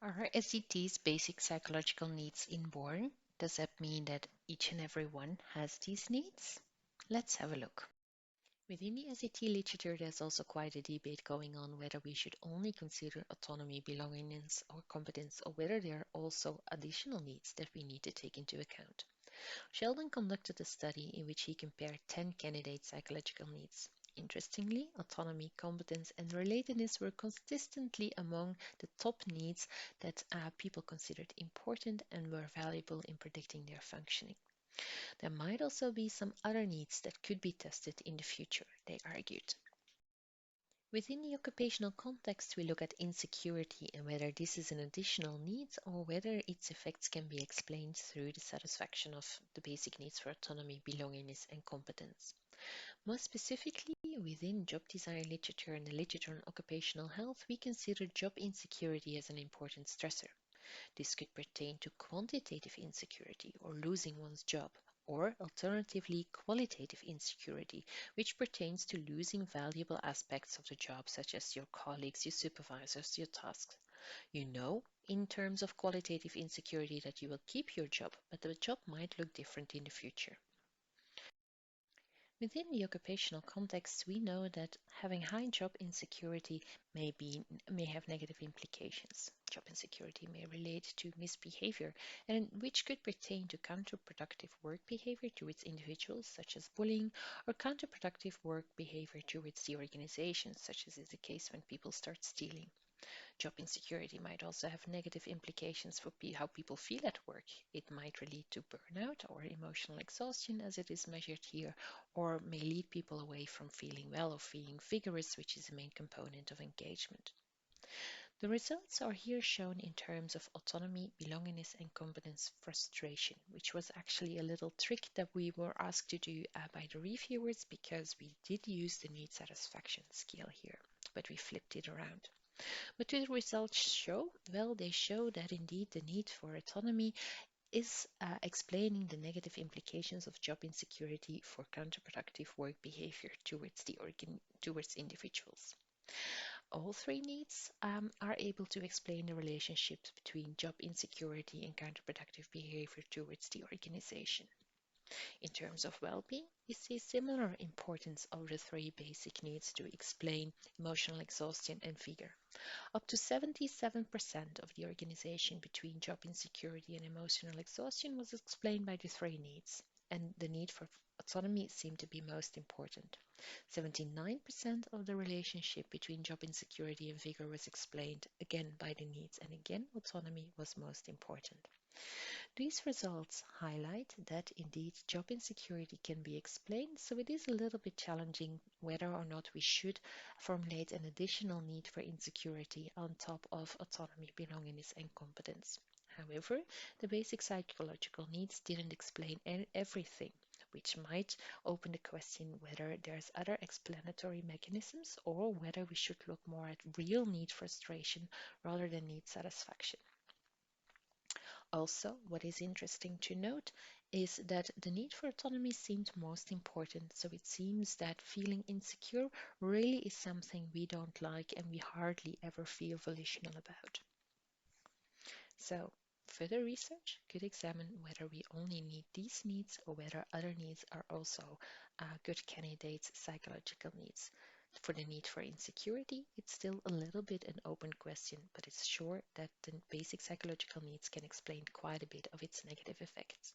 Are SETs basic psychological needs inborn? Does that mean that each and every one has these needs? Let's have a look. Within the SAT literature, there's also quite a debate going on whether we should only consider autonomy, belongingness, or competence, or whether there are also additional needs that we need to take into account. Sheldon conducted a study in which he compared 10 candidate psychological needs. Interestingly, autonomy, competence, and relatedness were consistently among the top needs that people considered important and were valuable in predicting their functioning. There might also be some other needs that could be tested in the future, they argued. Within the occupational context, we look at insecurity and whether this is an additional need or whether its effects can be explained through the satisfaction of the basic needs for autonomy, belongingness, and competence. More specifically, within job design literature and the literature on occupational health, we consider job insecurity as an important stressor. This could pertain to quantitative insecurity or losing one's job, or alternatively, qualitative insecurity, which pertains to losing valuable aspects of the job, such as your colleagues, your supervisors, your tasks. You know, in terms of qualitative insecurity, that you will keep your job, but the job might look different in the future. Within the occupational context, we know that having high job insecurity may have negative implications. Job insecurity may relate to misbehavior, and which could pertain to counterproductive work behavior towards individuals, such as bullying, or counterproductive work behavior towards the organization, such as is the case when people start stealing. Job insecurity might also have negative implications for how people feel at work. It might lead to burnout or emotional exhaustion, as it is measured here, or may lead people away from feeling well or feeling vigorous, which is the main component of engagement. The results are here shown in terms of autonomy, belongingness, and competence frustration, which was actually a little trick that we were asked to do by the reviewers because we did use the need satisfaction scale here, but we flipped it around. What do the results show? Well, they show that indeed the need for autonomy is explaining the negative implications of job insecurity for counterproductive work behavior towards individuals. All three needs are able to explain the relationships between job insecurity and counterproductive behavior towards the organization. In terms of well-being, we see similar importance of the three basic needs to explain emotional exhaustion and vigor. Up to 77% of the organization between job insecurity and emotional exhaustion was explained by the three needs, and the need for autonomy seemed to be most important. 79% of the relationship between job insecurity and vigor was explained again by the needs, and again autonomy was most important. These results highlight that indeed job insecurity can be explained, so it is a little bit challenging whether or not we should formulate an additional need for insecurity on top of autonomy, belongingness, and competence. However, the basic psychological needs didn't explain everything, which might open the question whether there's other explanatory mechanisms or whether we should look more at real need frustration rather than need satisfaction. Also, what is interesting to note is that the need for autonomy seemed most important, so it seems that feeling insecure really is something we don't like and we hardly ever feel volitional about. So, further research could examine whether we only need these needs or whether other needs are also good candidates' psychological needs. For the need for insecurity, it's still a little bit an open question, but it's sure that the basic psychological needs can explain quite a bit of its negative effects.